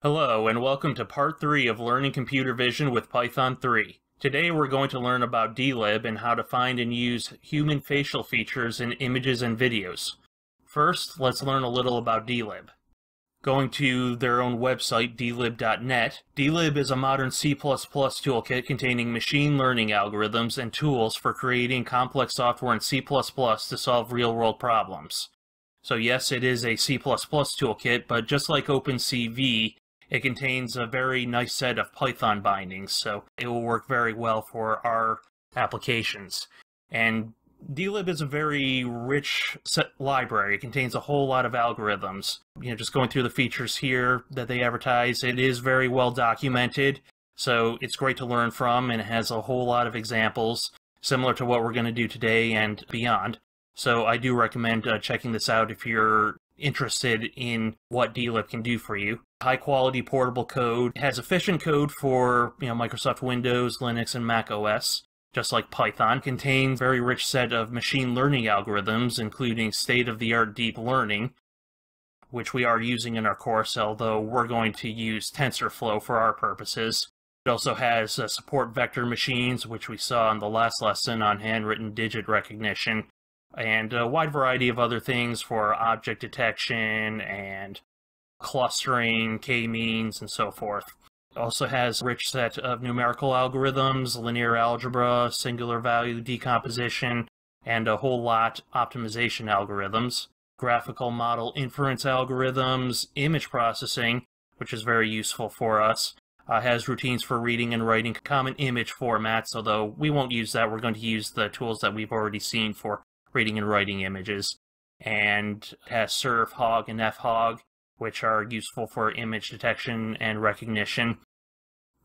Hello, and welcome to Part 3 of Learning Computer Vision with Python 3. Today we're going to learn about dlib and how to find and use human facial features in images and videos. First, let's learn a little about dlib. Going to their own website, dlib.net, dlib is a modern C++ toolkit containing machine learning algorithms and tools for creating complex software in C++ to solve real-world problems. So yes, it is a C++ toolkit, but just like OpenCV, it contains a very nice set of Python bindings, so it will work very well for our applications. And dlib is a very rich library. It contains a whole lot of algorithms. Just going through the features here that they advertise, it is very well documented, so it's great to learn from, and it has a whole lot of examples similar to what we're going to do today and beyond. So I do recommend checking this out if you're interested in what dlib can do for you. High quality portable code. It has efficient code for Microsoft Windows, Linux, and Mac OS. Just like Python, contains a very rich set of machine learning algorithms, including state-of-the-art deep learning, which we are using in our course, although we're going to use TensorFlow for our purposes. It also has support vector machines, which we saw in the last lesson on handwritten digit recognition, and a wide variety of other things for object detection and clustering, k-means, and so forth. It also has a rich set of numerical algorithms, linear algebra, singular value decomposition, and a whole lot optimization algorithms, graphical model inference algorithms, image processing, which is very useful for us. Has routines for reading and writing common image formats, although we won't use that. We're going to use the tools that we've already seen for reading and writing images. And has surf, hog, and fhog, which are useful for image detection and recognition.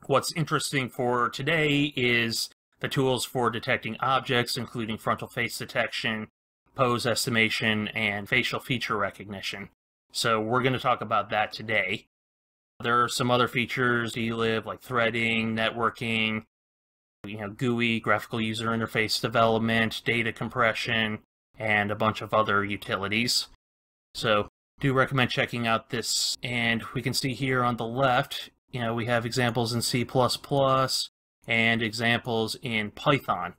What's interesting for today is the tools for detecting objects, including frontal face detection, pose estimation, and facial feature recognition. So we're going to talk about that today. There are some other features, dlib, like threading, networking, GUI, graphical user interface development, data compression, and a bunch of other utilities. So do recommend checking out this, and we can see here on the left, we have examples in C++ and examples in Python.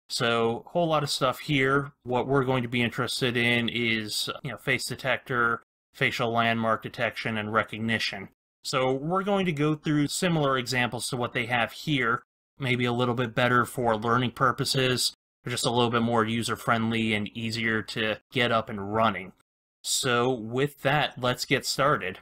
So a whole lot of stuff here. What we're going to be interested in is face detector, facial landmark detection, and recognition. So we're going to go through similar examples to what they have here, maybe a little bit better for learning purposes, or just a little bit more user-friendly and easier to get up and running. So with that, let's get started.